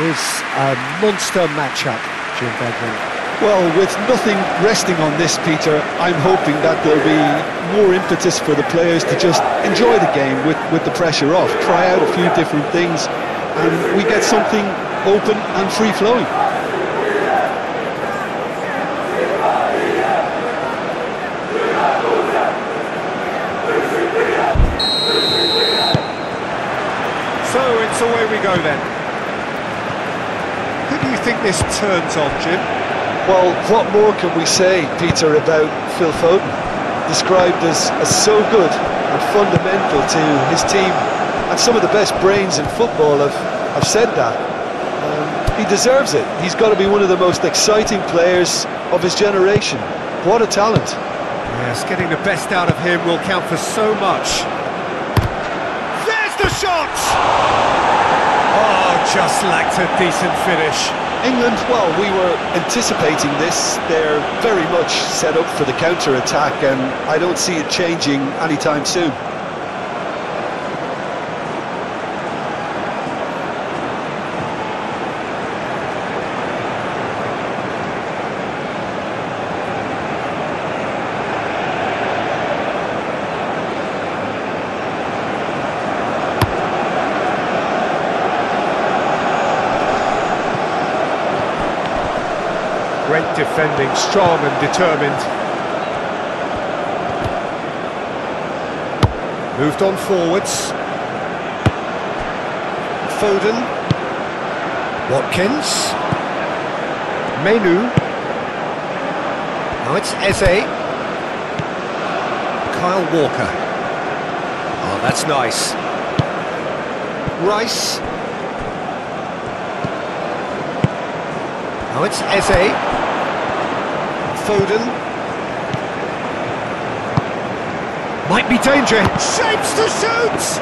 is a monster matchup, Jim Beglin. Well, with nothing resting on this, Peter, I'm hoping that there'll be more impetus for the players to just enjoy the game with the pressure off, try out a few different things, and we get something open and free-flowing. So it's away we go then. Who do you think this turns on, Jim? Well, what more can we say, Peter, about Phil Foden? Described as so good and fundamental to his team, and some of the best brains in football have said that. He deserves it. He's got to be one of the most exciting players of his generation. What a talent. Yes, getting the best out of him will count for so much. There's the shot! Oh, just lacked a decent finish. England, well, we were anticipating this. They're very much set up for the counter-attack, and I don't see it changing anytime soon. Great defending, strong and determined. Moved on forwards. Foden. Watkins. Menu. Now it's Eze. Kyle Walker. Oh, that's nice. Rice. Now it's Eze. Foden. Might be danger. Shapes to shoot!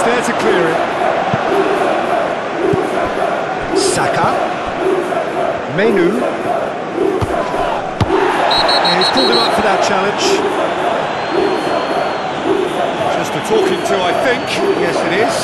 There to clear it. Saka. Menu. Yeah, he's pulled him up for that challenge. Just a talking to, I think. Yes, it is.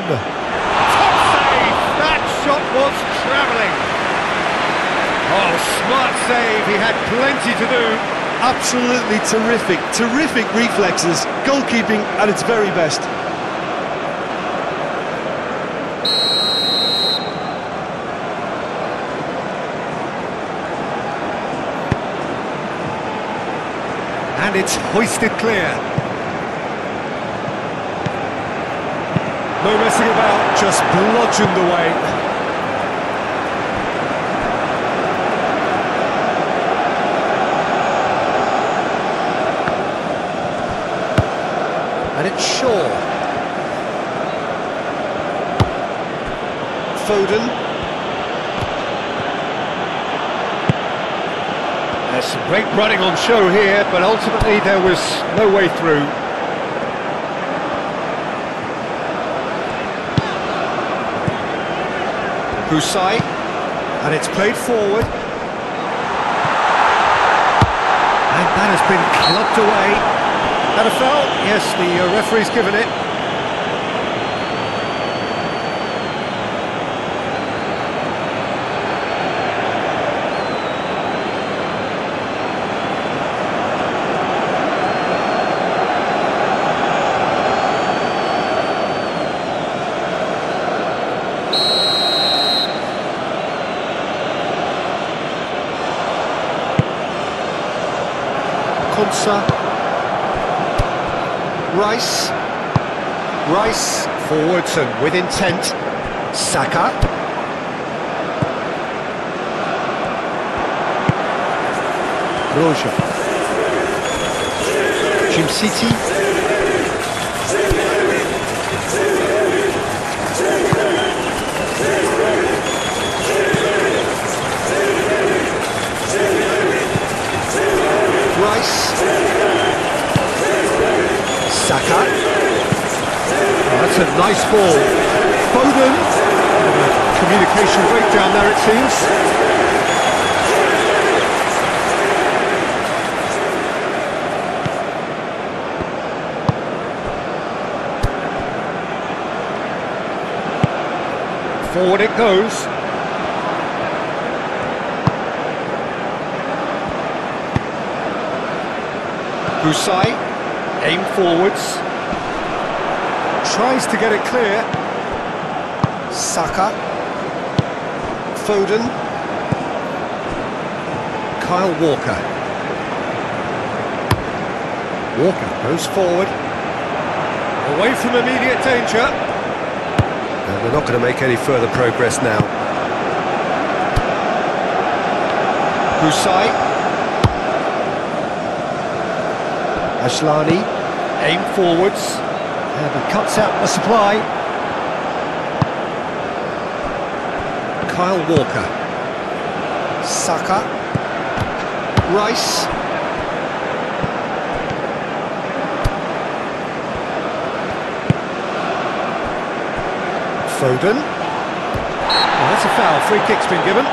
Top save! That shot was travelling. Oh, smart save. He had plenty to do. Absolutely terrific, terrific reflexes, goalkeeping at its very best. And it's hoisted clear. No messing about, just bludgeoned away. And it's Shaw. Foden. There's some great running on show here, but ultimately there was no way through. Husai, and it's played forward. And that has been clubbed away. And a foul? Yes, the referee's given it. Konsa. Rice forwards and with intent. Saka. Roja. City. Rice. Saka. Oh, that's a nice ball. Foden. Communication breakdown there, it seems. Forward it goes. Busai, aim forwards. Tries to get it clear. Saka. Foden. Kyle Walker. Walker goes forward. Away from immediate danger. And they're not going to make any further progress now. Busai. Ashlani. Aim forwards. And he cuts out the supply. Kyle Walker. Saka. Rice. Foden. Oh, that's a foul. Free kick's been given.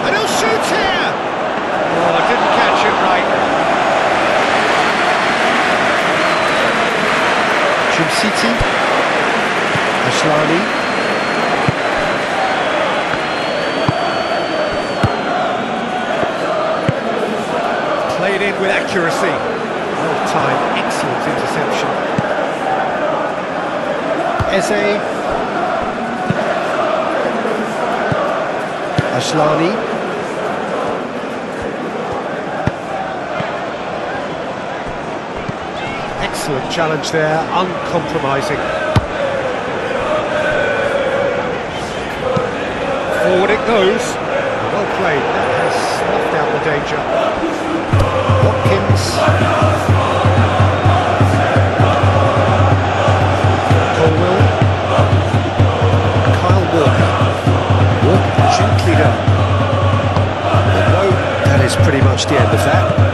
And he'll shoot here! Oh, I didn't catch it right. City. Ashlani. Played in with accuracy. Well timed, excellent interception. Eze. Ashlani. Excellent challenge there, uncompromising. Forward it goes. Well played, that has snuffed out the danger. Watkins. Colwell. Kyle Walker. Walker gently down. Although that is pretty much the end of that.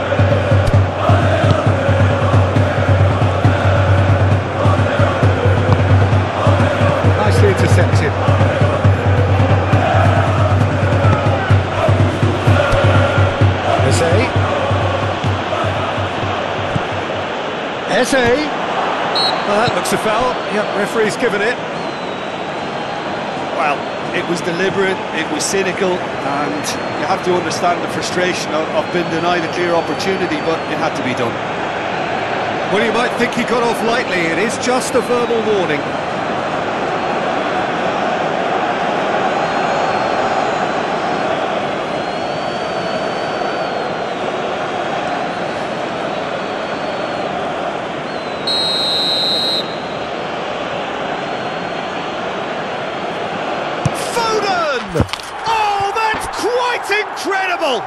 Intercepted. Eze. Well, that looks a foul. Yep, referee's given it. Well, it was deliberate, it was cynical, and you have to understand the frustration of being denied a clear opportunity, but it had to be done. Well, you might think he got off lightly. It is just a verbal warning. Oh, that's quite incredible!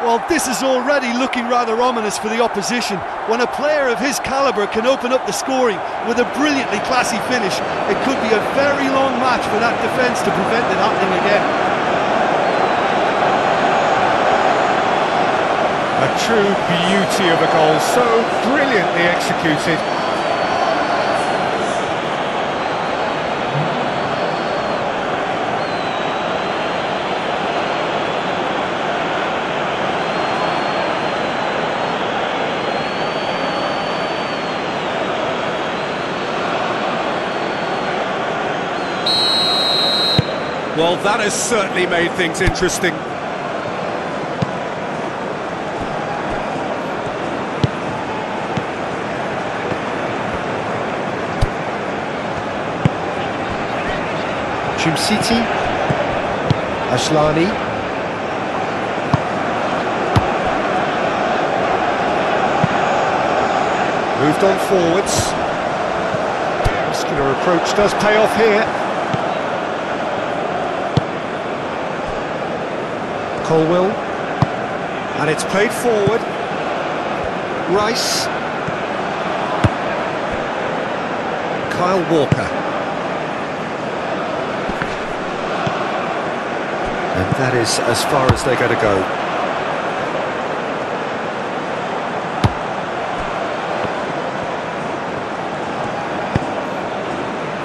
Well, this is already looking rather ominous for the opposition. When a player of his calibre can open up the scoring with a brilliantly classy finish, it could be a very long match for that defence to prevent it happening again. A true beauty of a goal, so brilliantly executed. Well, that has certainly made things interesting. City, Ashlani. Moved on forwards. Muscular approach does pay off here. Colwell. And it's played forward. Rice. Kyle Walker. And that is as far as they're going to go.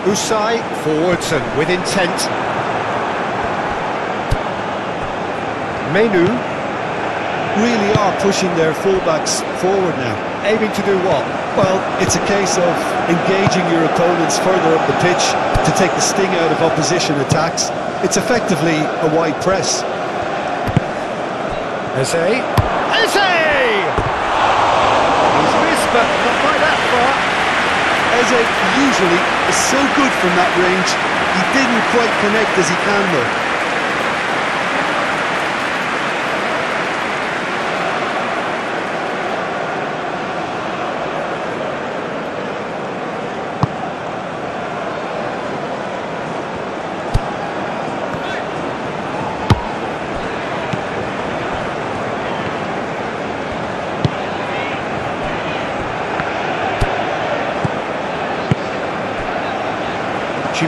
Usai, forwards and with intent. Menu. Really are pushing their fullbacks forward now. Aiming to do what? Well, it's a case of engaging your opponents further up the pitch to take the sting out of opposition attacks. It's effectively a wide press. Eze! Eze! He's missed, but not by that far. Eze usually is so good from that range. He didn't quite connect as he can though.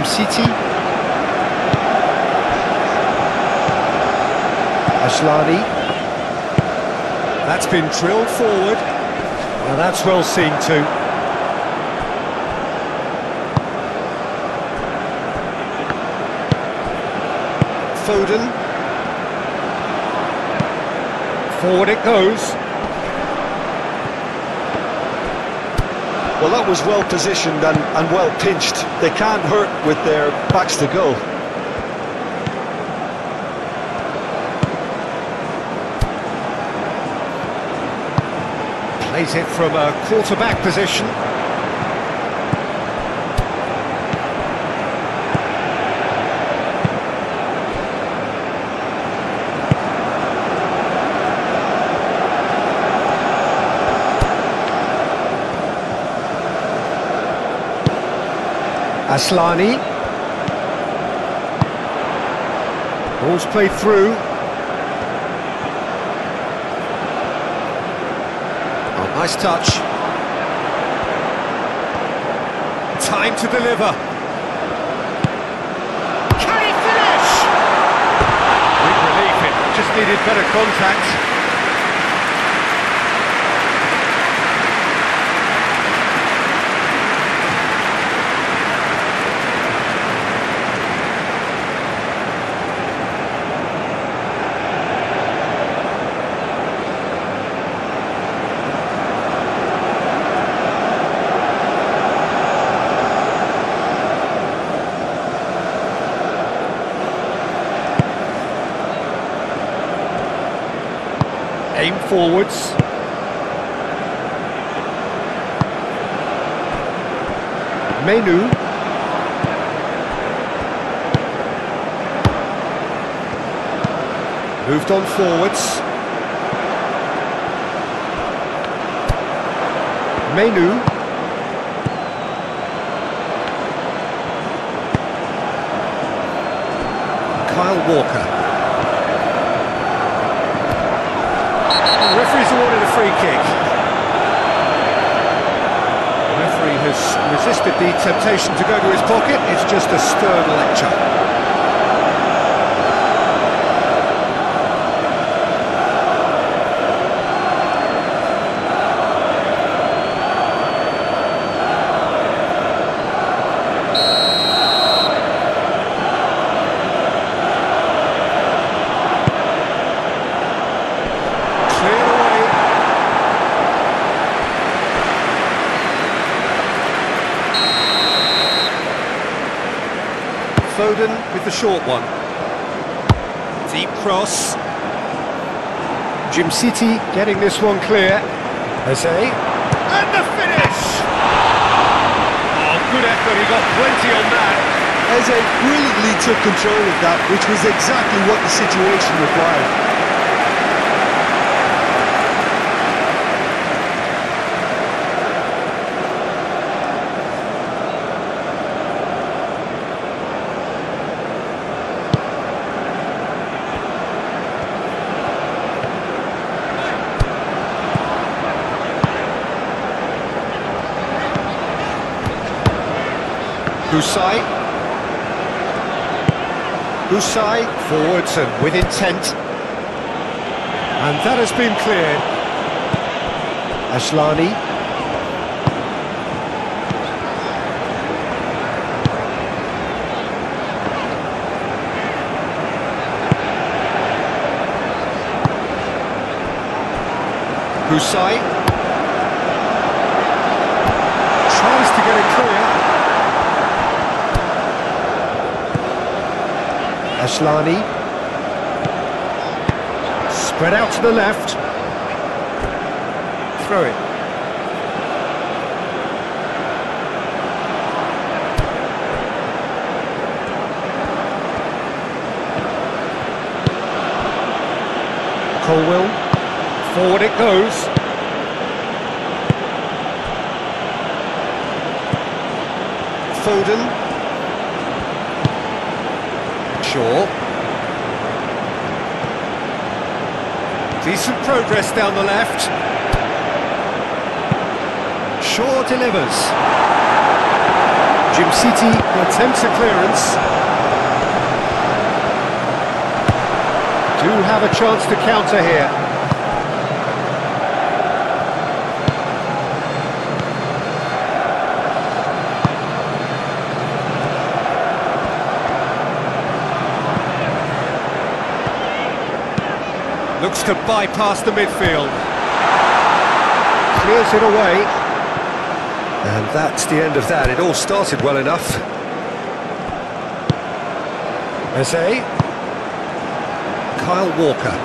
City, Ashlani. That's been drilled forward. Well, that's well seen too. Foden. Forward it goes. Well, that was well positioned and well pinched. They can't hurt with their backs to goal. Plays it from a quarterback position. Ashlani. Ball's played through. Oh, nice touch. Time to deliver. Can he finish? Big relief, it just needed better contact. Aim forwards. Menu. Moved on forwards. Menu. Kyle Walker. The referee's awarded a free kick. The referee has resisted the temptation to go to his pocket. It's just a stern lecture. Foden with the short one. Deep cross. City getting this one clear. Eze. And the finish! Oh, good effort, he got plenty on that. Eze brilliantly took control of that, which was exactly what the situation required. Husai forwards and with intent. And that has been cleared. Ashlani. Husai. Tries to get it clear. Ashlani, spread out to the left, throw it. Colwell, forward it goes. Foden. Decent progress down the left. Shaw delivers. Jim City attempts a clearance. Do have a chance to counter here. Looks to bypass the midfield. Clears it away. And that's the end of that. It all started well enough. Eze. Kyle Walker.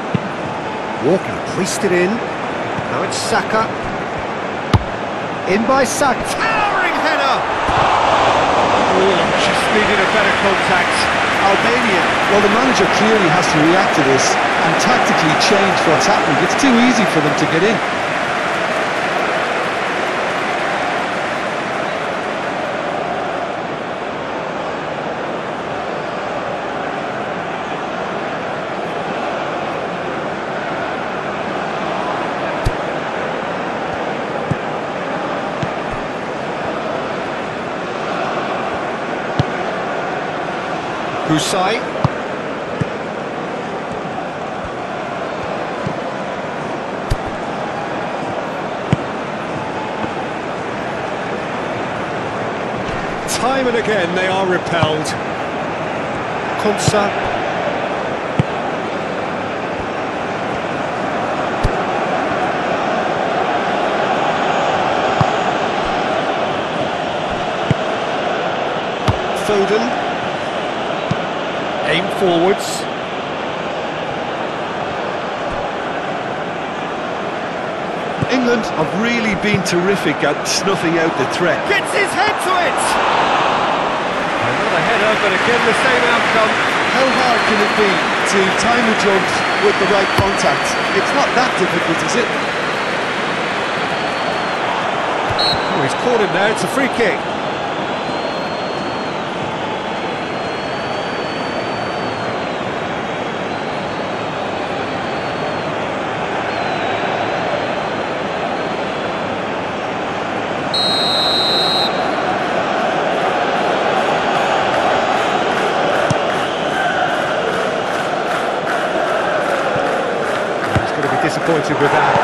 Walker placed it in. Now it's Saka. In by Saka. Towering header! Oh, just needed a better contact. Albania, well, the manager clearly has to react to this and tactically change what's happening. It's too easy for them to get in. Husai. Time and again they are repelled. Konsa. Foden. Aim forwards. England have really been terrific at snuffing out the threat. Gets his head to it! Another header, but again the same outcome. How hard can it be to time the jumps with the right contact? It's not that difficult, is it? Oh, he's caught him there, it's a free kick. Disappointed with that.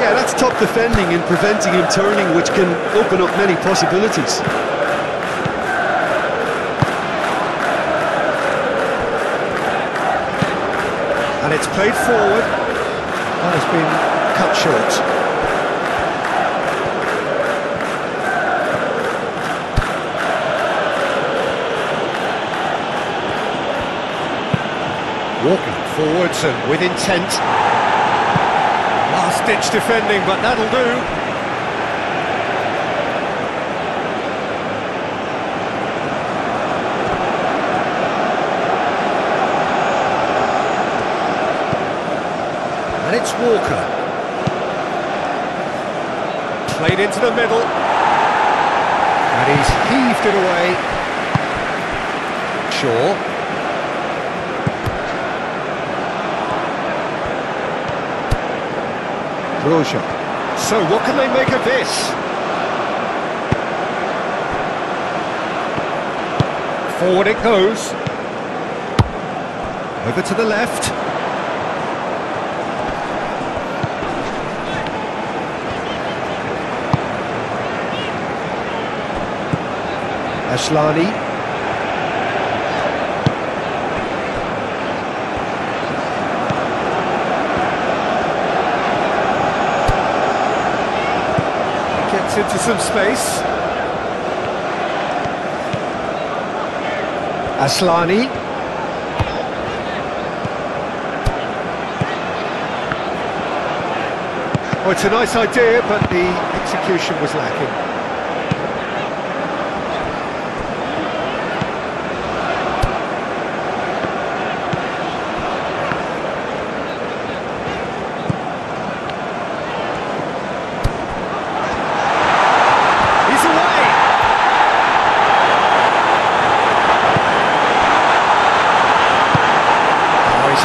Yeah, that's top defending and preventing him turning, which can open up many possibilities. And it's played forward. That has been cut short. Walker forwards and with intent. Last-ditch defending, but that'll do. it's Walker. Played into the middle. And he's heaved it away. Shaw. Roja. So what can they make of this? Forward it goes. Over to the left. Ashlani. Gets into some space. Ashlani. Oh, it's a nice idea, but the execution was lacking.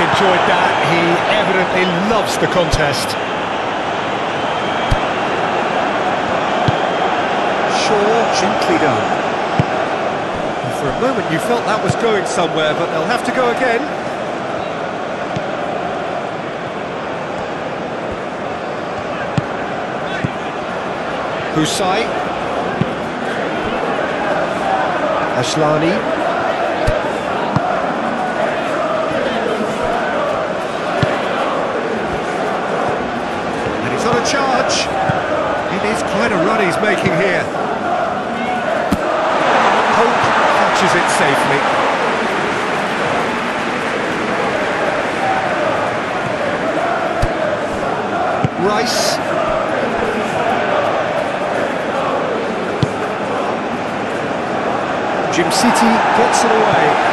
Enjoyed that. He evidently loves the contest. Shaw, gently done. And for a moment you felt that was going somewhere, but they'll have to go again. Husai. Ashlani. On a charge. It is quite a run he's making here. Hope catches it safely. Rice. Jim City gets it away.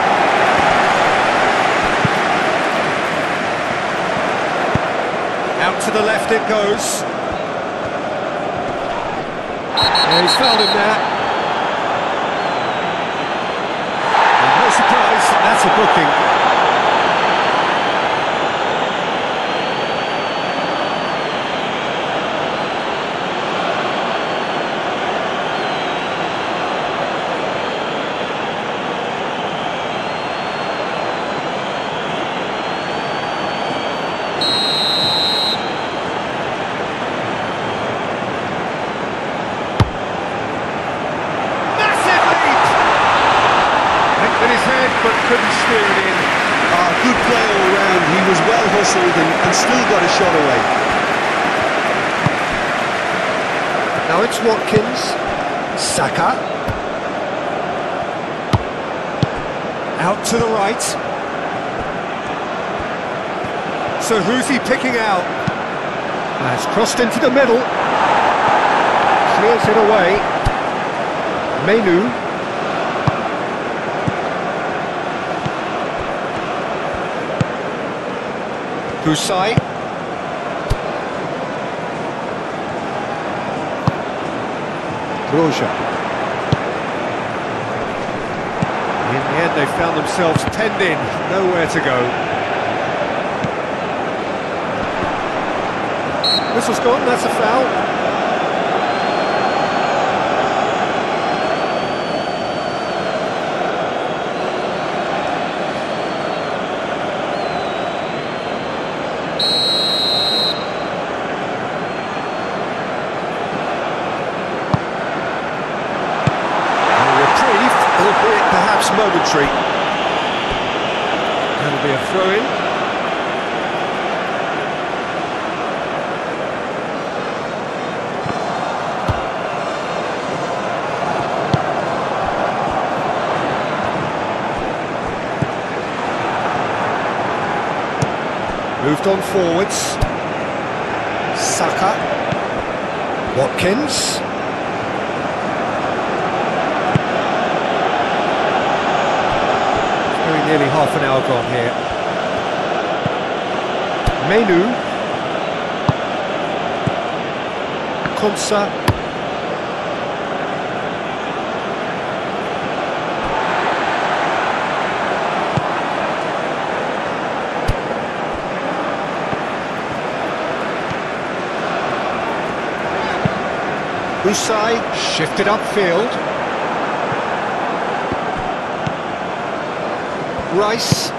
Out to the left it goes. Yeah, he's fouled him there. And no surprise, that's a booking. But couldn't steer it in. Good play all round. He was well hustled and still got a shot away. Now it's Watkins. Saka. Out to the right. So who's he picking out? It's crossed into the middle. Clears it away. Menu. Husai. Roja. In the end, they found themselves penned in, nowhere to go. Whistle's gone, that's a foul. Perhaps momentary. That'll be a throw-in. Moved on forwards. Saka. Watkins. Nearly half an hour gone here. Menu. Konsa. Usai shifted upfield. Rice.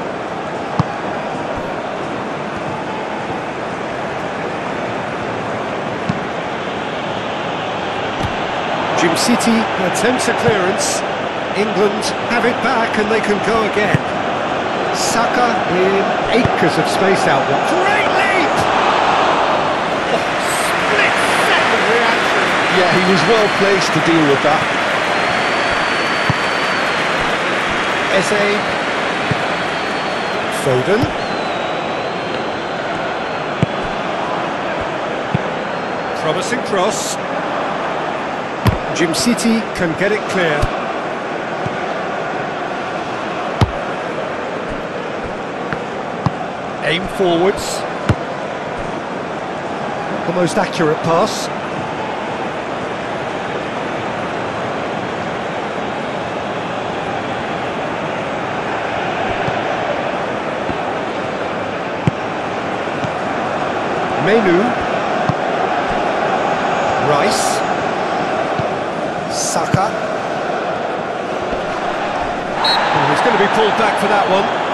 Jim City attempts a clearance. England have it back and they can go again. Saka in acres of space out wide. Great leap! Oh, split-second reaction. Yeah, he was well placed to deal with that. Eze. Foden. Promising cross. Jim City can get it clear. Aim forwards. The most accurate pass. Menu. Rice. Saka. Oh, he's going to be pulled back for that one.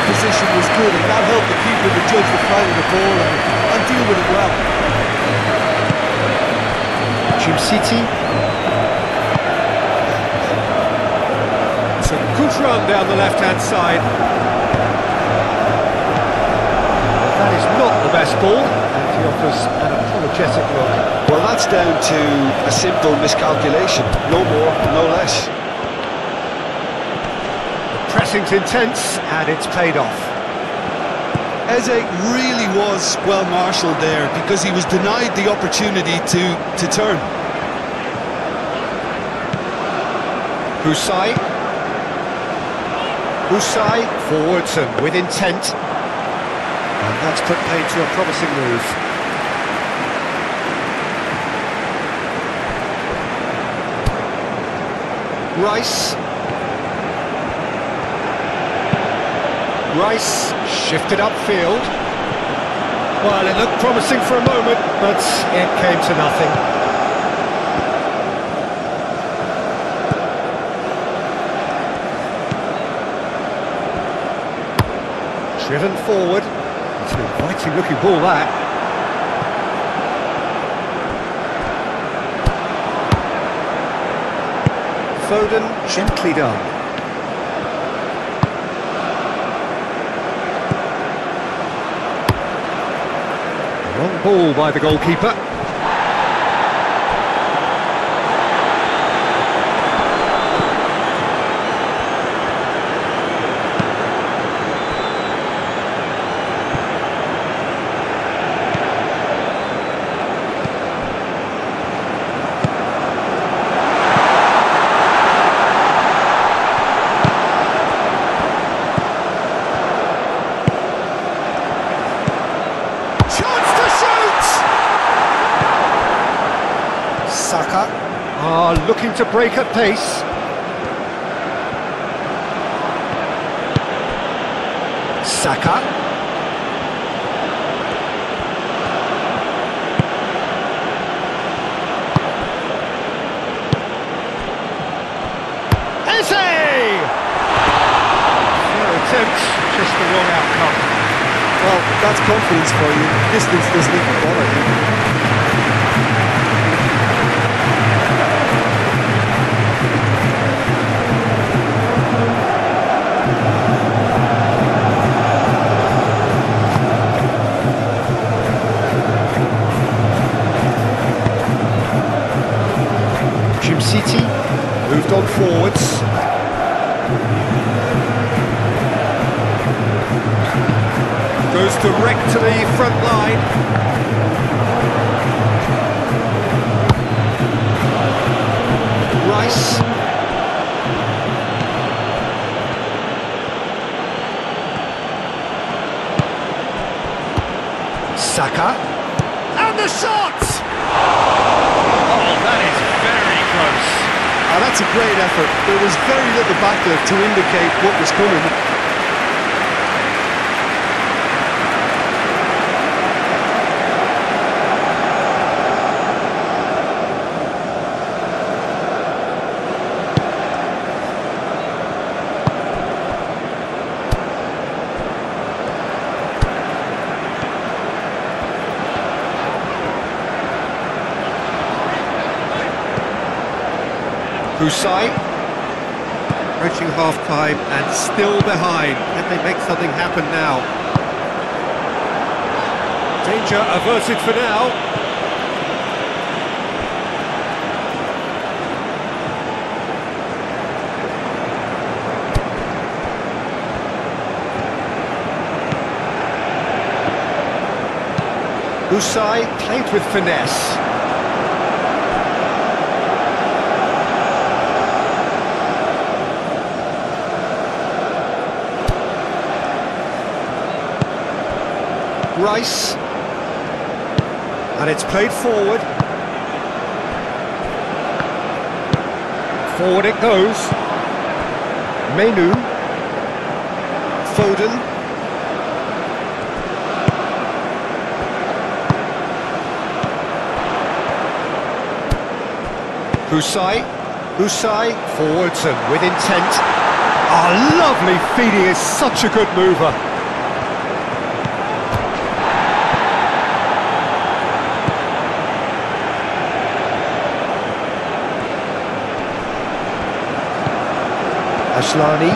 Position was good, and that helped the keeper to judge the flight of the ball and deal with it well. Jim City. It's a good run down the left-hand side. That is not the best ball, and he offers an apologetic look. Well, that's down to a simple miscalculation, no more, no less. Pressing's intense, and it's paid off. Eze really was well marshalled there because he was denied the opportunity to turn. Usai. Usai forwards and with intent. And that's put paid to a promising move. Rice. Rice shifted upfield. Well, it looked promising for a moment, but it came to nothing. Driven forward. It's an inviting looking ball, that. Foden, gently done. Long ball by the goalkeeper. Saka looking to break at pace. Saka. Eze! Fair attempt, just the wrong outcome. Well, that's confidence for you. Distance doesn't even bother you. Jim City moved on forwards. Goes direct to the front line. Rice. Saka. And the shot! Oh, that is very close. Oh, that's a great effort. There was very little backlift to indicate what was coming. Husai, approaching half-time and still behind. Can they make something happen now? Danger averted for now. Husai played with finesse. Rice, and it's played forward. Forward it goes. Menu, Foden. Husai, forwards and with intent. Oh, lovely feed, he is such a good mover. Ashlani.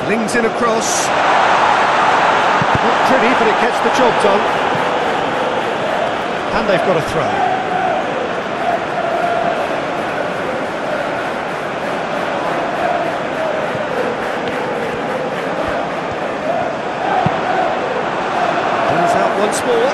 Flings in across. Not pretty, but it gets the job done. And they've got a throw. Brings out once more.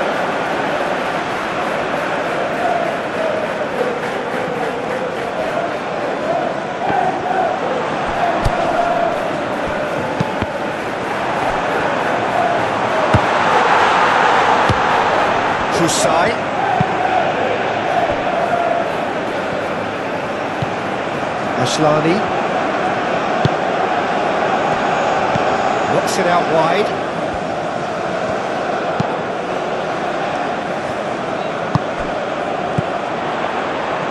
Husai. Ashlani. Knocks it out wide.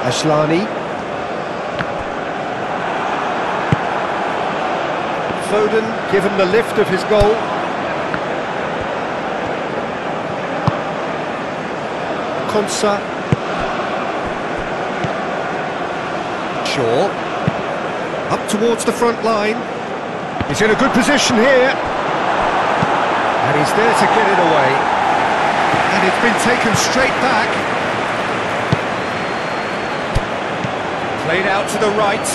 Ashlani. Foden given the lift of his goal. Konsa. Shaw. Up towards the front line. He's in a good position here. And he's there to get it away. And it's been taken straight back. Played out to the right.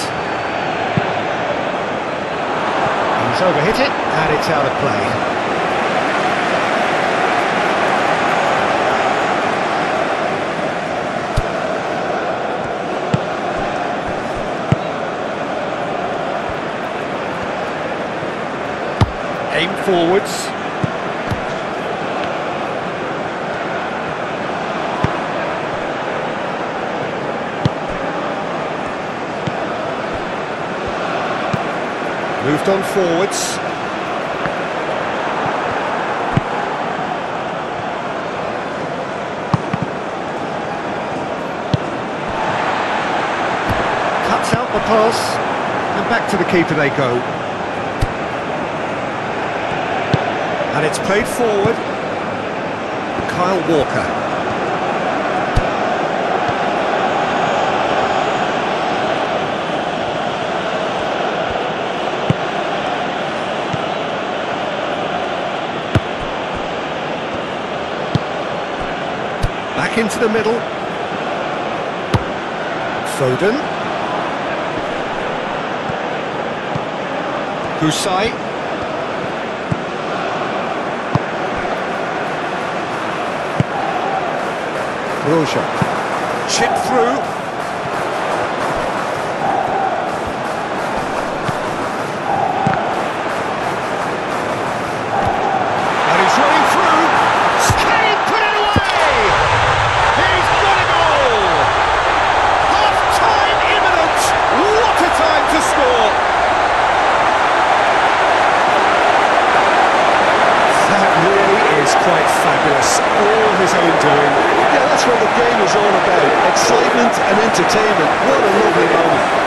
He's overhit it, and it's out of play. Aim forwards. Moved on forwards. Cuts out the pass, and back to the keeper they go. And it's played forward. Kyle Walker. Back into the middle. Foden. Kusai. Roja. Chip through. And he's running through. Can he put it away? He's got a goal! Half-time imminent! What a time to score! That really is quite fabulous. All his own doing. Yeah, that's what the game is all about. Excitement and entertainment. What a lovely moment.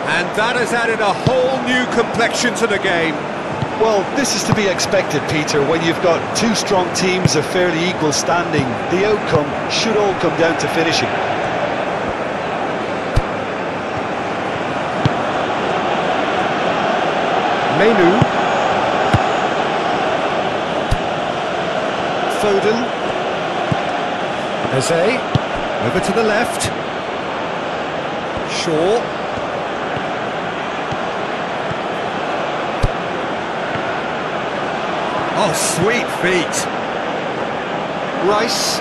And that has added a whole new complexion to the game. Well, this is to be expected, Peter. When you've got two strong teams of fairly equal standing, the outcome should all come down to finishing. Menu. Foden. Jose. Over to the left. Shaw. Oh, sweet feet. Rice.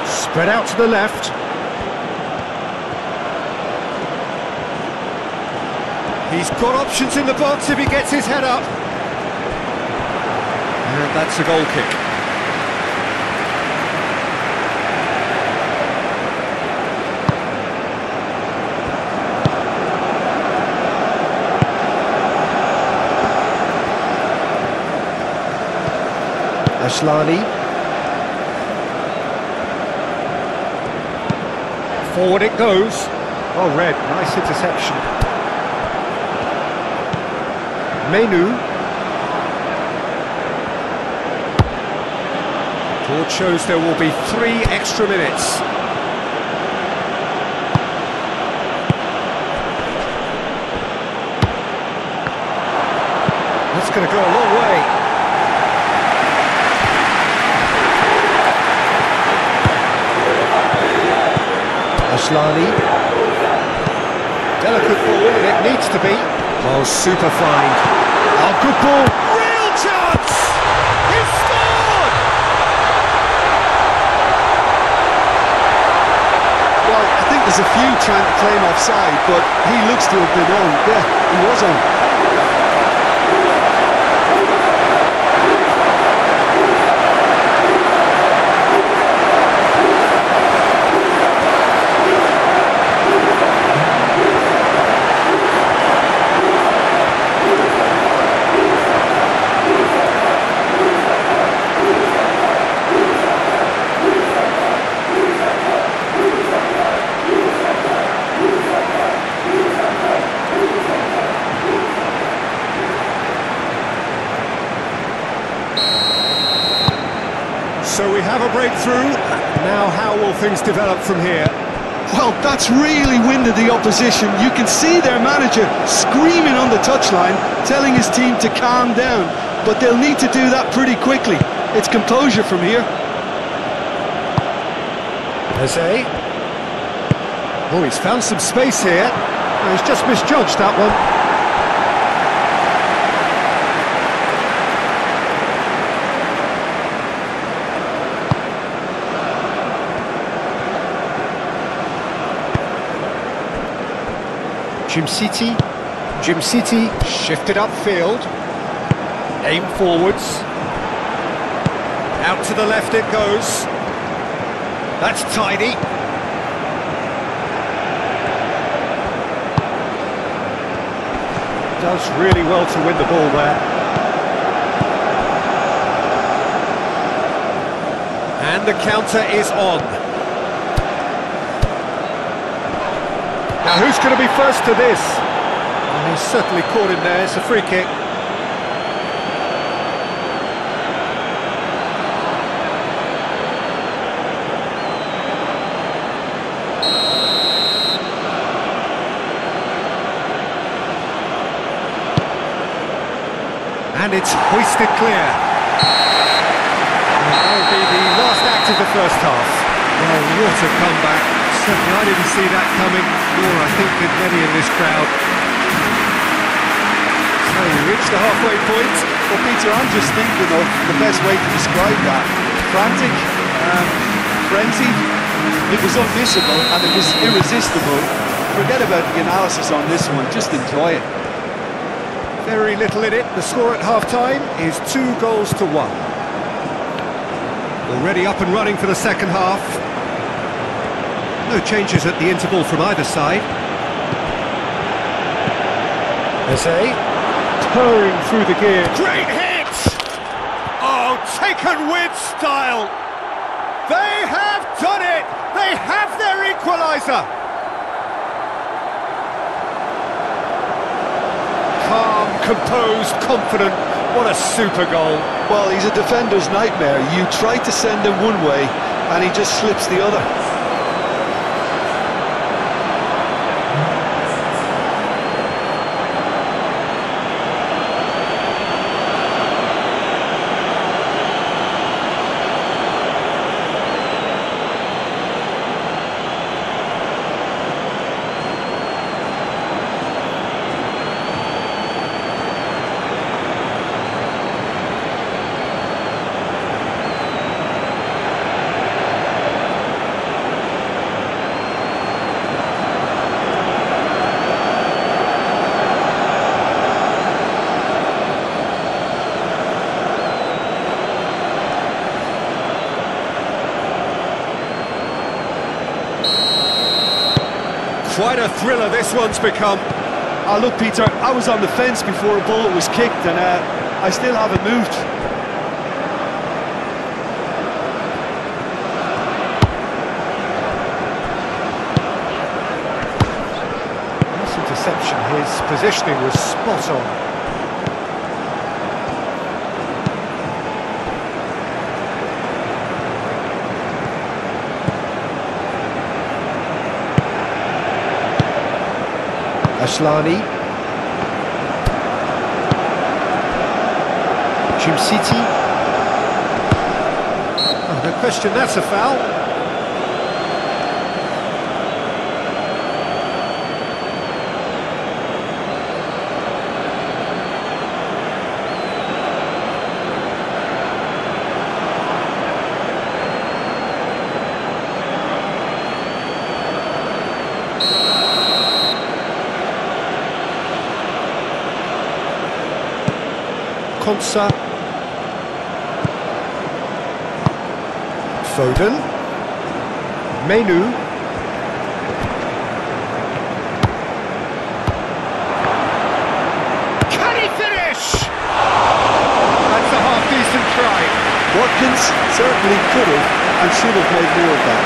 Spread out to the left. He's got options in the box if he gets his head up. And that's a goal kick. Ashlani. Forward it goes. Oh, red, nice interception. Menu. Board shows there will be 3 extra minutes. That's going to go a long way. Ashlani. Delicate ball, and it needs to be. Oh, super fine. Oh, good ball. Real chance! He scored! Well, I think there's a few trying to claim offside, but he looks to have been on. Yeah, he was on. So we have a breakthrough. Now how will things develop from here? Well, that's really winded the opposition. You can see their manager screaming on the touchline, telling his team to calm down. But they'll need to do that pretty quickly. It's composure from here. Jose. Oh, he's found some space here. Oh, he's just misjudged that one. Jim City shifted upfield, aim forwards, out to the left it goes, that's tidy, Does really well to win the ball there. And the counter is on. Now who's going to be first to this? And he's certainly caught him there. It's a free kick. And it's hoisted clear. And that'll be the last act of the first half. Well, what a comeback. Certainly I didn't see that coming, nor I think did many in this crowd. So we reached the halfway point. Well, Peter, I'm just thinking of the best way to describe that. Frantic, frenzied. It was unmissable and it was irresistible. Forget about the analysis on this one, just enjoy it. Very little in it. The score at half-time is 2-1. Already up and running for the second half. No changes at the interval from either side. Eze, towing through the gear. Great hit! Oh, taken with style. They have done it! They have their equaliser! Calm, composed, confident. What a super goal. Well, he's a defender's nightmare. You try to send him one way and he just slips the other. Quite a thriller this one's become. Oh, look, Peter, I was on the fence before a ball was kicked and I still haven't moved. Nice interception. His positioning was spot on. Ashlani, City. Oh, no question, that's a foul. Konsa, Foden, Menu, can he finish? That's a half-decent try. Watkins certainly could have and should have made more of that.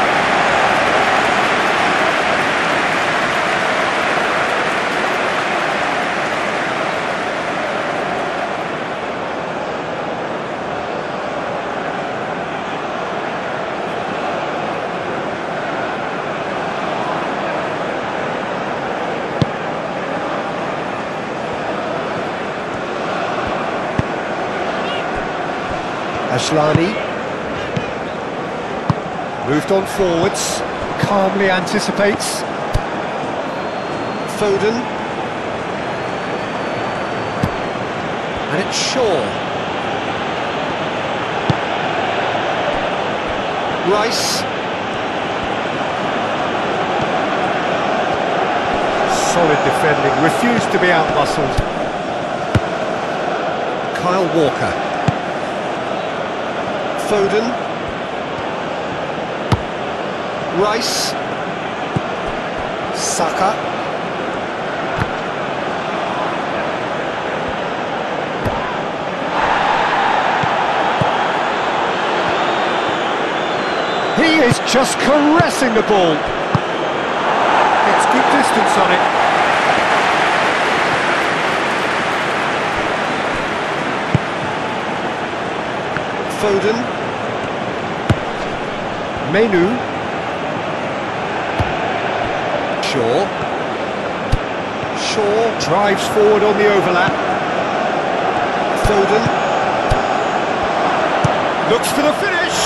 Ashlani moved on forwards, calmly anticipates. Foden, and it's Shaw. Rice, solid defending, refused to be out-muscled. Kyle Walker. Foden, Rice, Saka, is just caressing the ball. Gets good distance on it. Foden. Menu. Shaw drives forward on the overlap. Foden. Looks for the finish.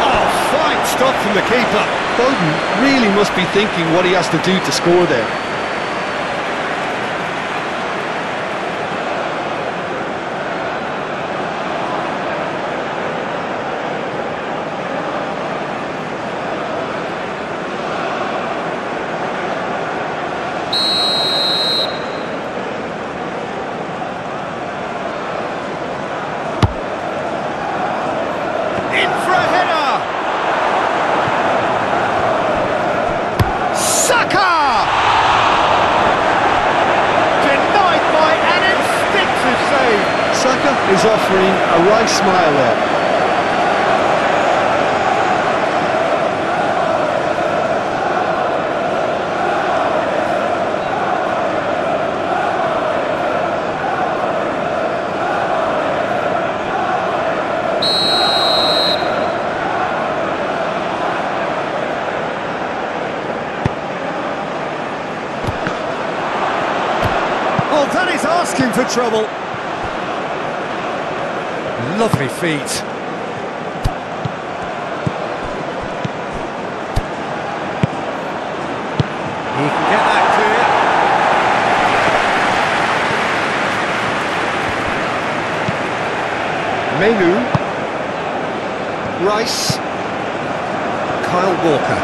Oh, fine stop from the keeper. Foden really must be thinking what he has to do to score there. Is offering a right smile there. Well, that is asking for trouble. Lovely feet. He can get that clear. Menu. Rice. Kyle Walker.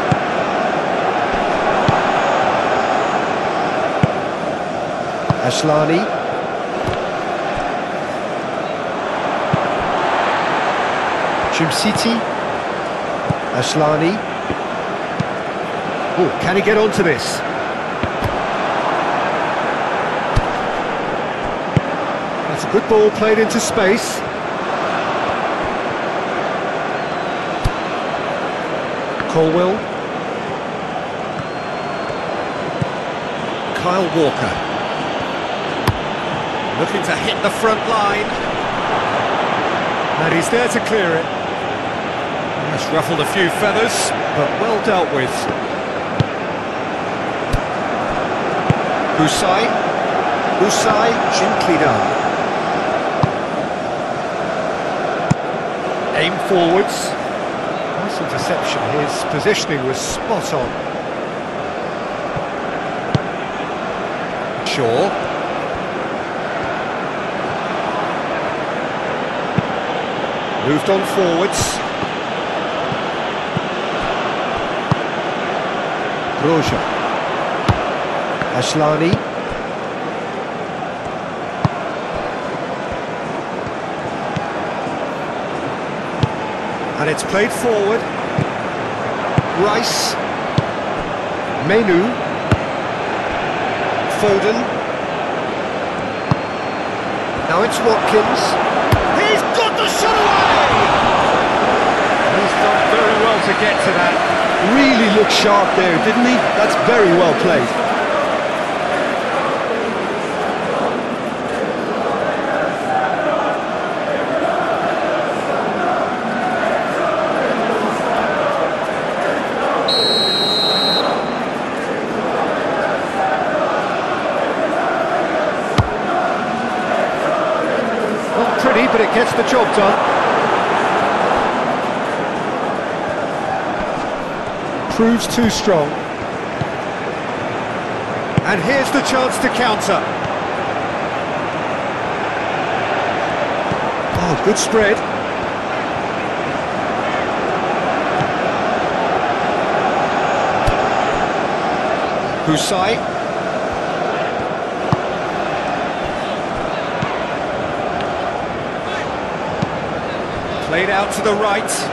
Ashlani. City, Ashlani. Oh, can he get onto this? That's a good ball played into space. Colwell. Kyle Walker. Looking to hit the front line. And he's there to clear it. That's ruffled a few feathers, but well dealt with. Husai, gently done. Aim forwards. Nice interception, his positioning was spot on. Shaw. Moved on forwards. Roja. Ashlani. And it's played forward. Rice. Menu. Foden. Now it's Watkins. He's got the shot away! He's done very well to get to that. Really looked sharp there, didn't he? That's very well played. Not pretty, but it gets the job done. Proves too strong. And here's the chance to counter. Oh, good spread. Husai. Played out to the right.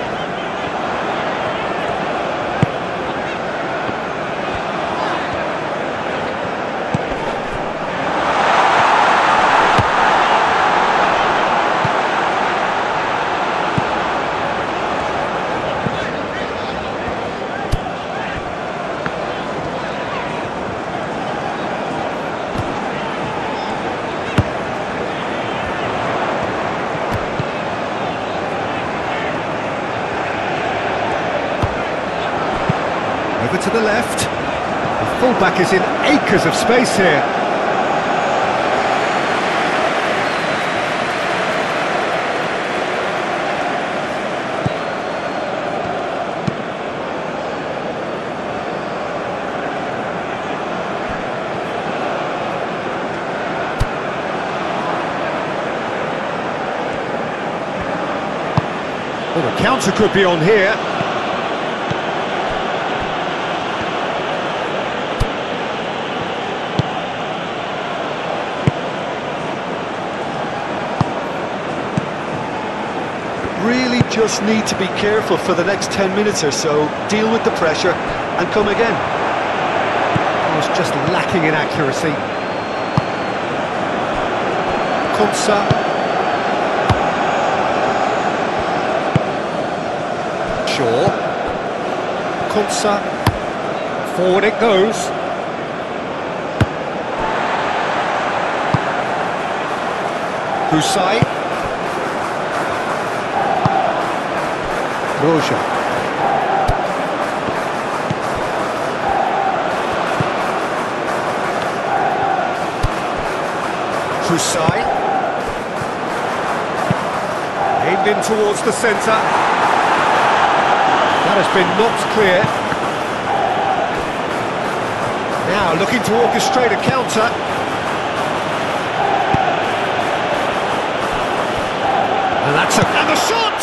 the left. The fullback is in acres of space here. Well, the counter could be on here. Really just need to be careful for the next 10 minutes or so, deal with the pressure and come again. I was just lacking in accuracy. Konsa. Shaw. Konsa. Forward it goes. Husai. Roja. Husai. Aimed in towards the centre. That has been knocked clear. Now looking to orchestrate a counter. And that's and the shot!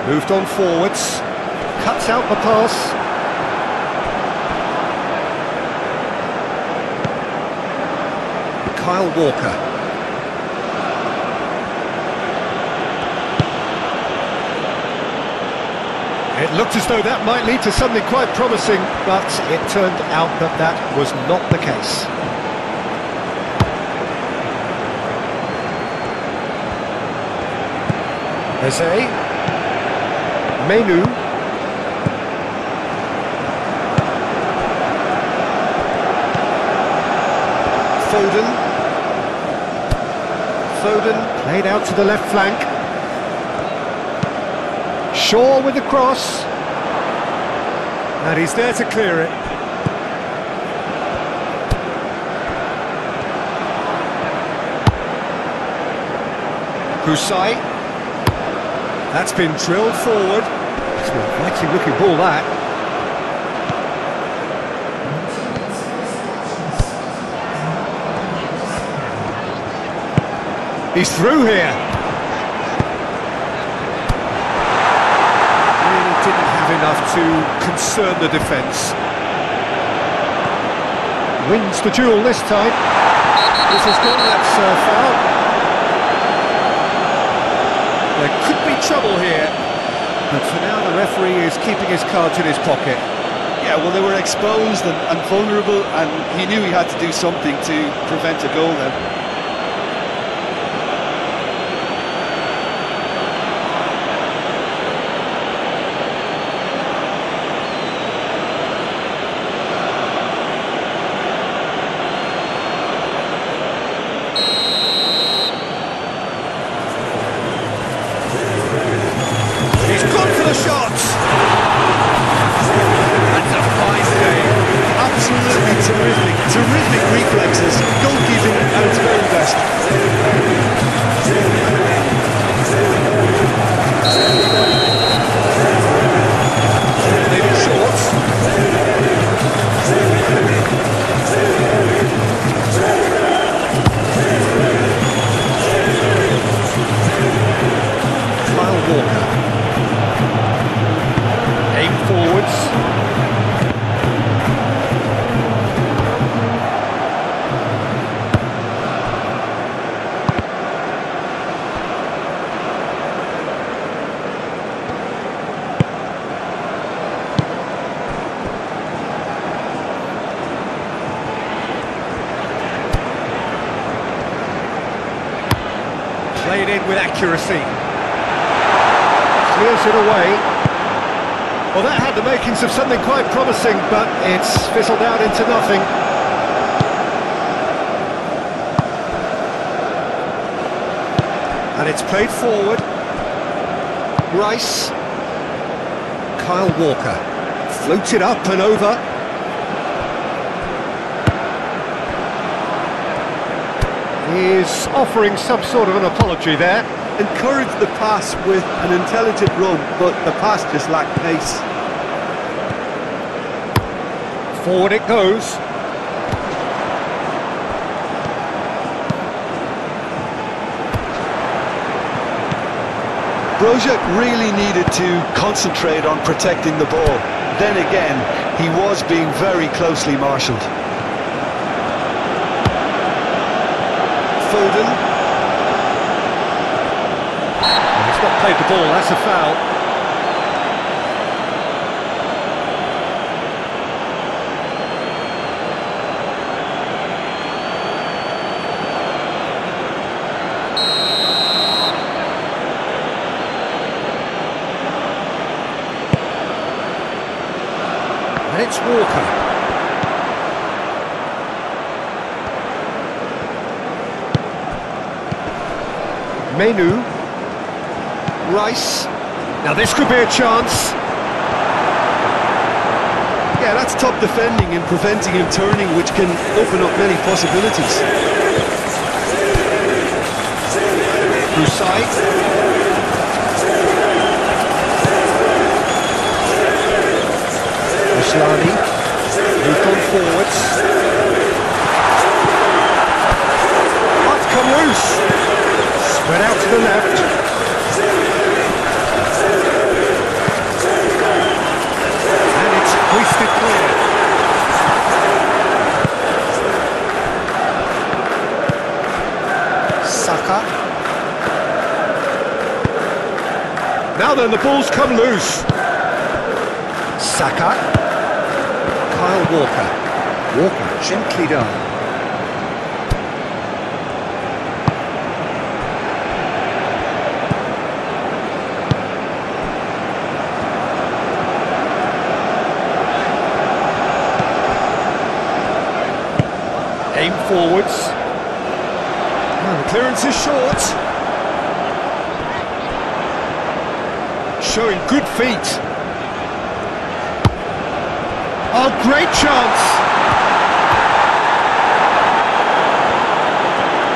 Moved on forwards. Cuts out the pass. Kyle Walker. It looked as though that might lead to something quite promising, but it turned out that that was not the case. Eze. Menu. Foden played out to the left flank. Shaw with the cross. And he's there to clear it. Husai. That's been drilled forward. It's an inviting looking ball, that. He's through here. Really didn't have enough to concern the defence. Wins the duel this time. This has gone, that's foul. There could be trouble here, but for now the referee is keeping his cards in his pocket. Yeah, well, they were exposed and vulnerable, and he knew he had to do something to prevent a goal then. Terrific reflexes, goalkeeping at its very best. Maybe short. Kyle Walker. Aim forwards. Played in with accuracy. Clears it away. Well, that had the makings of something quite promising, but it's fizzled out into nothing. And it's played forward. Rice. Kyle Walker. Floated up and over. He's offering some sort of an apology there. Encouraged the pass with an intelligent run, but the pass just lacked pace. Forward it goes. Broziak really needed to concentrate on protecting the ball. Then again, he was being very closely marshalled. Foden. He's not played the ball, that's a foul. And it's Walker. Menu. Rice. Now this could be a chance. Yeah, that's top defending and preventing him turning, which can open up many possibilities. Rusai. Aslani. Moved on forwards. Might come loose. Spread out to the left. Hoisted clear. Saka. Now then, the ball's come loose. Saka. Kyle Walker. Walker gently done. Aim forwards. Oh, the clearance is short. Showing good feet. Oh, great chance!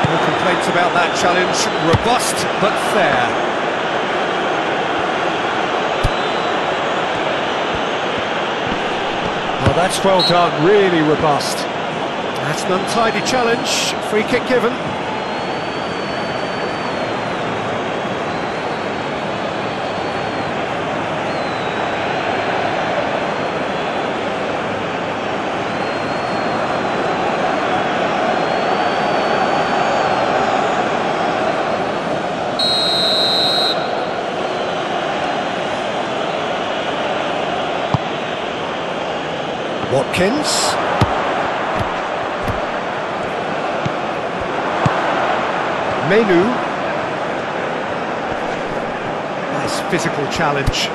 No complaints about that challenge. Robust but fair. Oh, that's well done. Really robust. That's an untidy challenge, free kick given. Watkins. Menu. Nice physical challenge.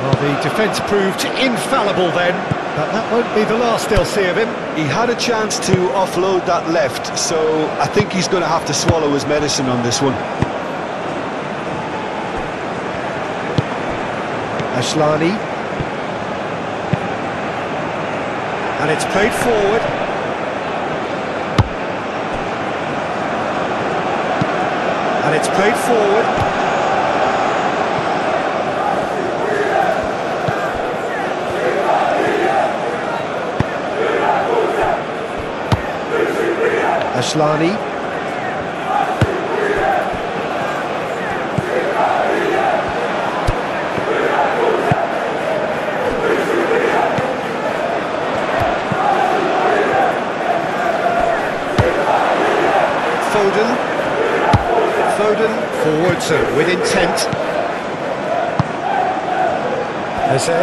Well, the defence proved infallible then, but that won't be the last they'll see of him. He had a chance to offload that left, so I think he's going to have to swallow his medicine on this one. Aslani. And it's played forward. And it's played forward. Aslani. Foden forwards and with intent. Eze.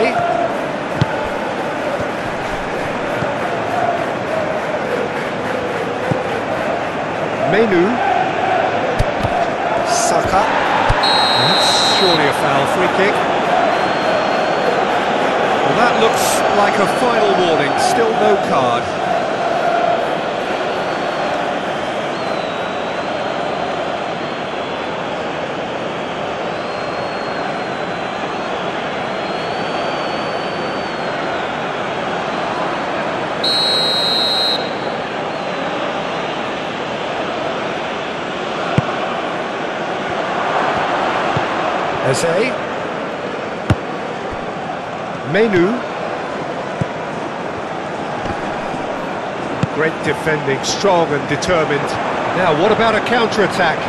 Menu. Saka. That's surely a foul, free kick. looks like a final warning, still no card. Eze. Menu. Great defending, strong and determined. Now, what about a counter-attack?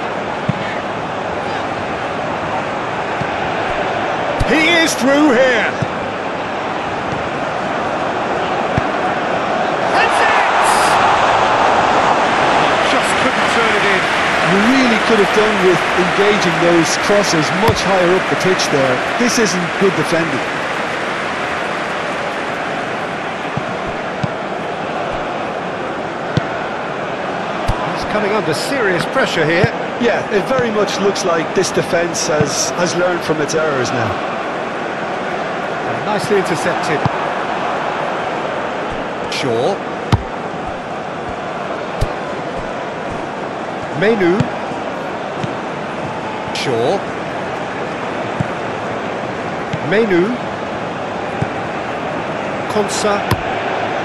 He is through here. That's it! Just couldn't turn it in. You really could have done with engaging those crosses much higher up the pitch there. This isn't good defending. He's coming under serious pressure here. Yeah, it very much looks like this defence has learned from its errors now. Nicely intercepted. Shaw. Menu. Shaw. Menu. Konsa.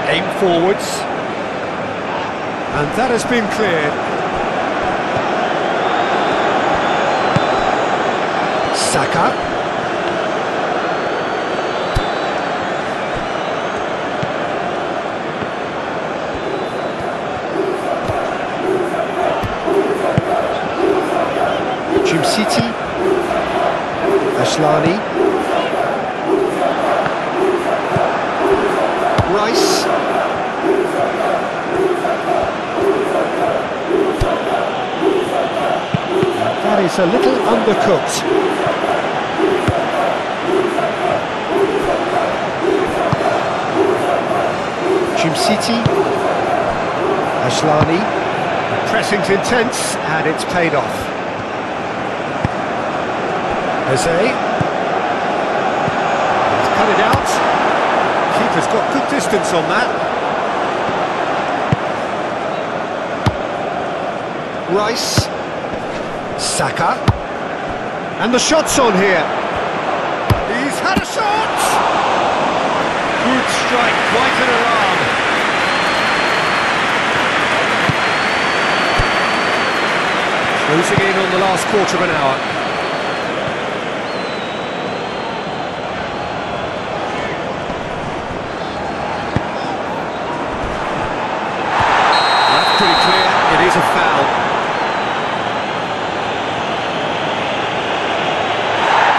Aim forwards. And that has been cleared. Saka. City, Ashlani, Rice, that is a little undercooked. City, Ashlani, pressing's intense and it's paid off. Eze. He's cut it out. Keeper's got good distance on that. Rice. Saka. And the shot's on here. He's had a shot! Good strike, quite an alarm. Closing in on the last quarter of an hour. It is a foul.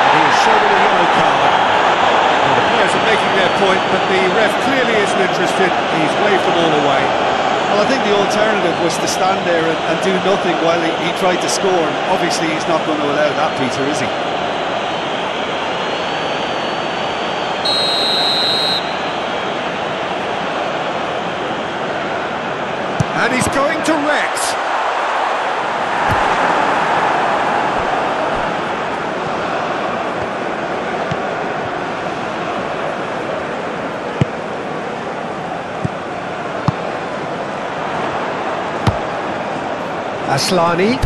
And he was shown a yellow card. Well, the players are making their point, but the ref clearly isn't interested. He's waved them all away. Well, I think the alternative was to stand there and do nothing while he tried to score. And obviously, he's not going to allow that, Peter, is he? And he's going direct. Ashlani.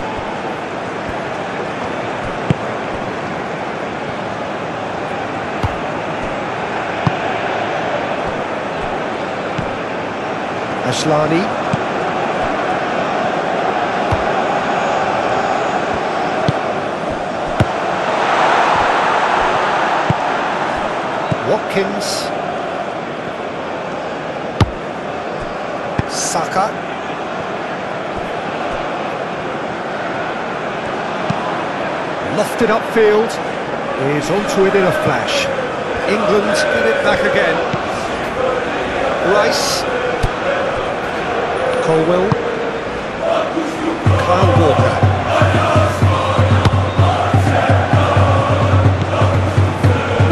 Ashlani. Watkins. Saka. Lofted upfield. He's onto it in a flash. England get it back again. Rice. Colwell. Kyle Walker.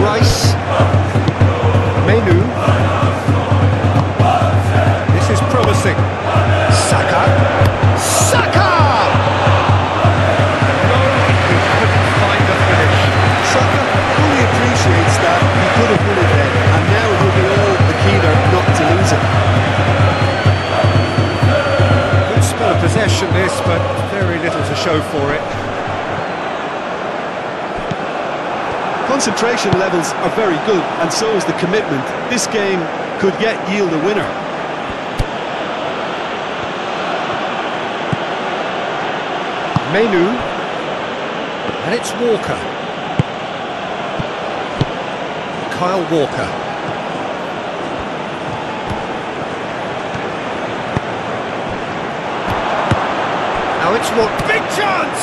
Rice. Menu. This is promising. Saka. Saka! No, he couldn't find a finish. Saka fully appreciates that he could have won it then, and now he'll be go for it. Concentration levels are very good, and so is the commitment. This game could yet yield a winner. Menu, and it's Walker. Kyle Walker. Now it's what big chance!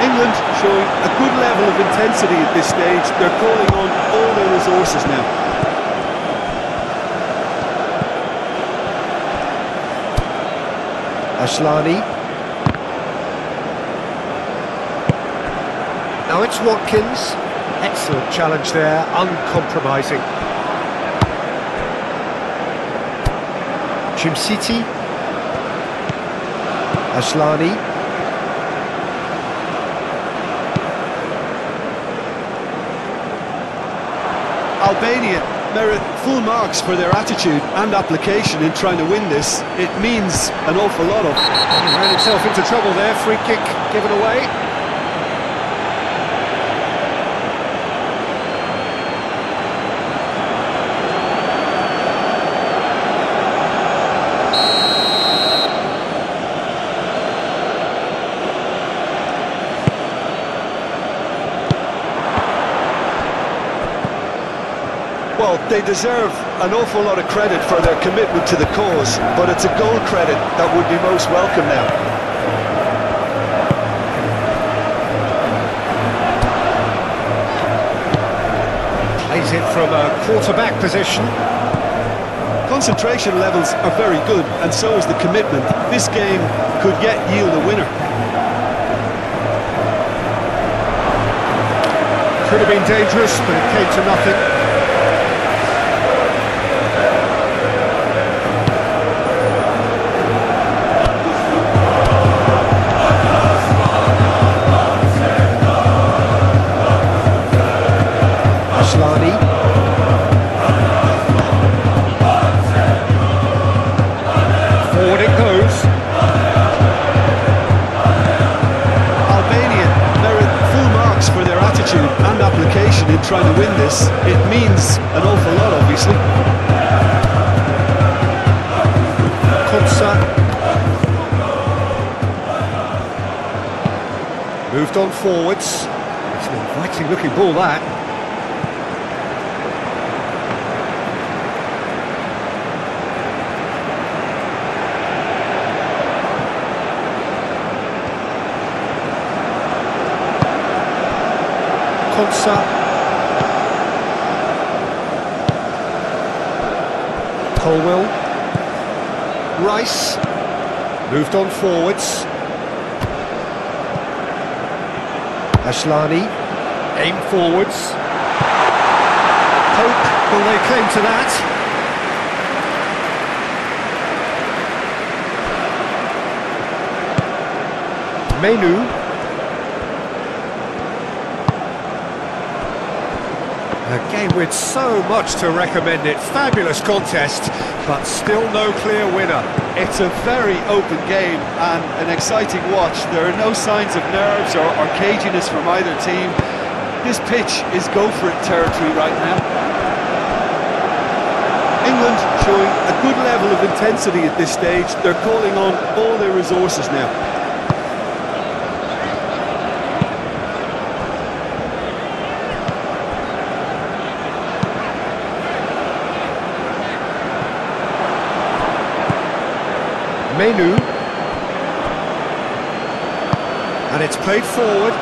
England showing a good level of intensity at this stage. They're calling on all their resources now. Ashlani. Now it's Watkins. Excellent challenge there, uncompromising. Chimsiti. Ashlani. Albania merit full marks for their attitude and application in trying to win this. It means an awful lot of. He ran himself into trouble there, free kick given away. Well, they deserve an awful lot of credit for their commitment to the cause, but it's a goal credit that would be most welcome now. Plays it from a quarterback position. Concentration levels are very good, and so is the commitment. This game could yet yield a winner. Could have been dangerous, but it came to nothing. Ashlani. Forward it goes. Albania merit full marks for their attitude and application in trying to win this. It means an awful lot, obviously. Konsa. Moved on forwards. It's an inviting looking ball, that. Konsa. Colwell. Rice. Moved on forwards. Ashlani. Aim forwards. Pope, will they claim to that? Menu. A game with so much to recommend it. Fabulous contest, but still no clear winner. It's a very open game and an exciting watch. There are no signs of nerves or caginess from either team. This pitch is go-for-it territory right now. England showing a good level of intensity at this stage. They're calling on all their resources now. Menu. And it's played forward.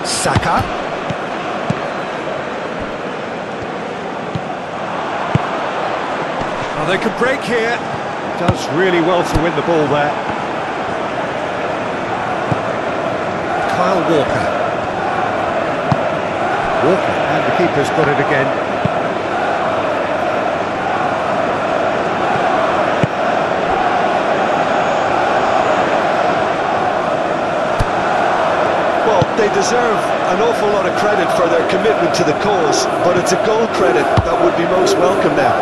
Saka. Well, they could break here. Does really well to win the ball there. Kyle Walker. Walker, and the keeper's got it again. They deserve an awful lot of credit for their commitment to the cause, but it's a goal credit that would be most welcome now.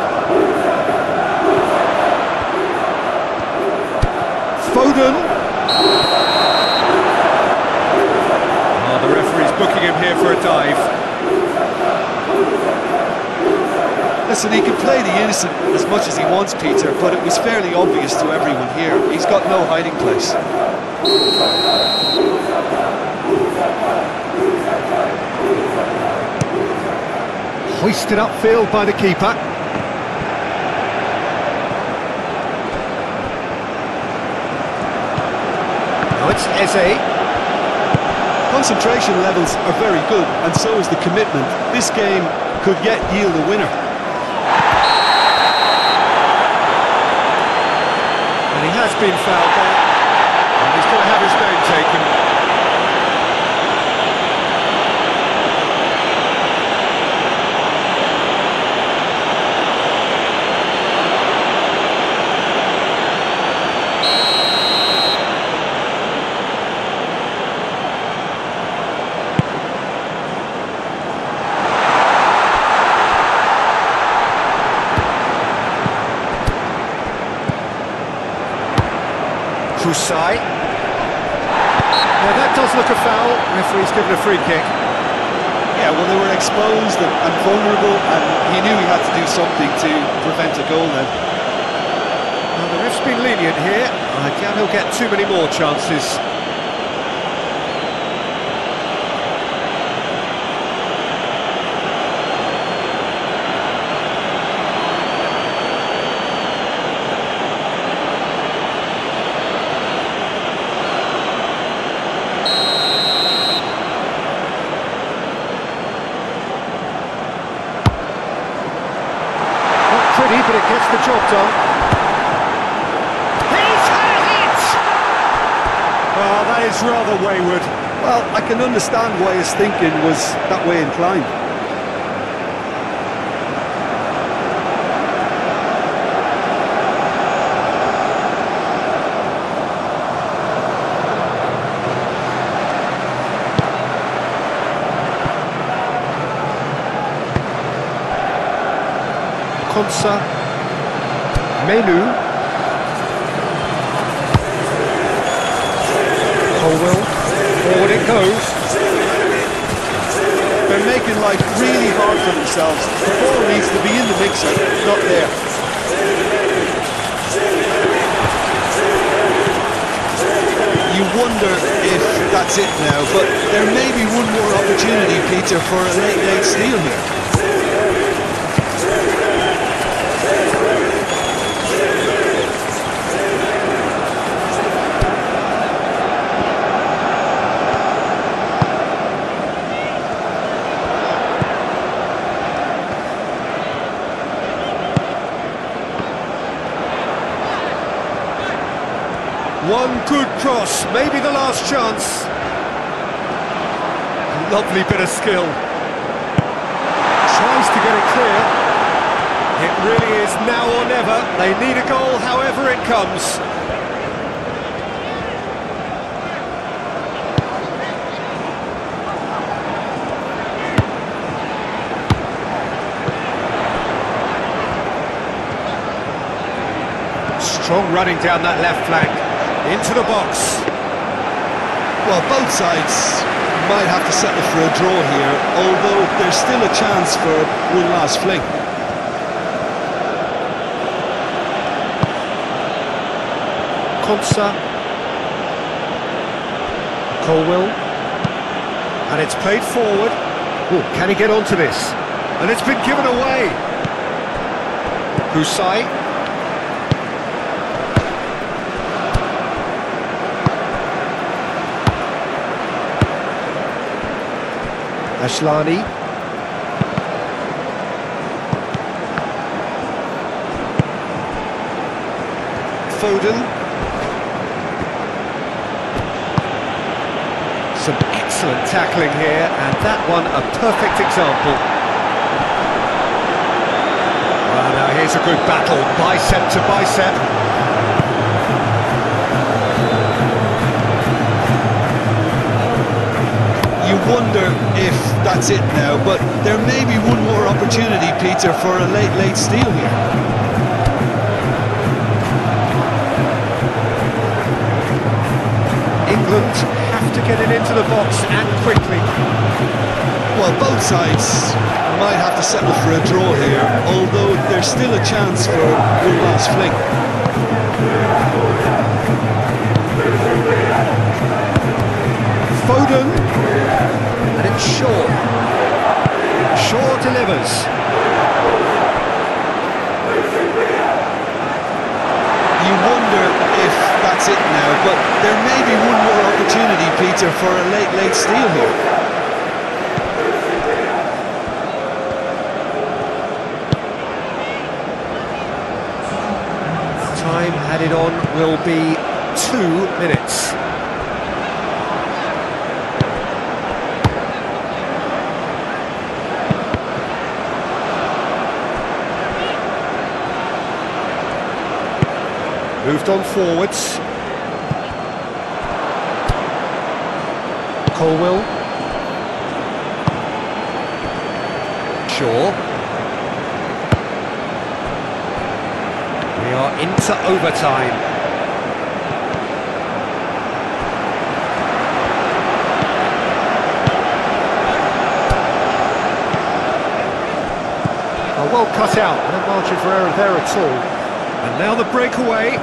Foden. Oh, the referee's booking him here for a dive. Listen, he can play the innocent as much as he wants, Peter, but it was fairly obvious to everyone here. He's got no hiding place. Hoisted upfield by the keeper. Now it's Eze. Concentration levels are very good, and so is the commitment. This game could yet yield a winner. And he has been fouled there. And he's going to have his name taken. Kusai. Now that does look a foul. Referee's given a free kick. Yeah, well, they were exposed and vulnerable, and he knew he had to do something to prevent a goal then. Well, the ref's been lenient here. I doubt he'll get too many more chances. But it gets the job done. He's had it! Oh, that is rather wayward. Well, I can understand why his thinking was that way inclined. Konsa, Menu, Colwell, forward it goes. They're making life really hard for themselves. The ball needs to be in the mixer, not there. You wonder if that's it now, but there may be one more opportunity, Peter, for a late steal here. One good cross, maybe the last chance. Lovely bit of skill. Tries to get it clear. It really is now or never. They need a goal however it comes. Strong running down that left flank. Into the box. Well, both sides might have to settle for a draw here, although there's still a chance for one last fling. Konsa. Colwell. And it's played forward. Oh, can he get onto this? And it's been given away. Kusai. Ashlani. Foden. Some excellent tackling here, and that one a perfect example. Well, now here's a good battle, bicep to bicep. You wonder if that's it now, but there may be one more opportunity, Peter, for a late steal here. England have to get it into the box and quickly. Well, both sides might have to settle for a draw here, although there's still a chance for one last fling. Foden, and it's Shaw. Shaw delivers. You wonder if that's it now, but there may be one more opportunity, Peter, for a late steal here. Time added on will be 2 minutes. Moved on forwards. Colwell. Shaw. We are into overtime. Well cut out, no margin for error there at all. And now the breakaway.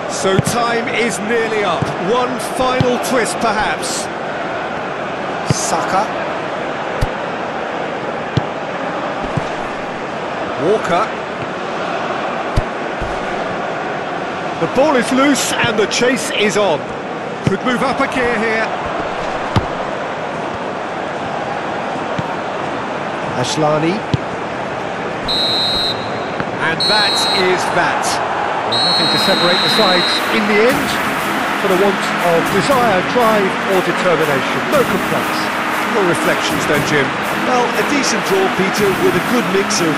So time is nearly up. One final twist, perhaps. Saka. Walker. The ball is loose and the chase is on. Could move up a gear here. Ashlani. And that is that. Well, nothing to separate the sides in the end, for the want of desire, drive or determination. No complaints. Your reflections then, Jim? Well, a decent draw, Peter, with a good mix of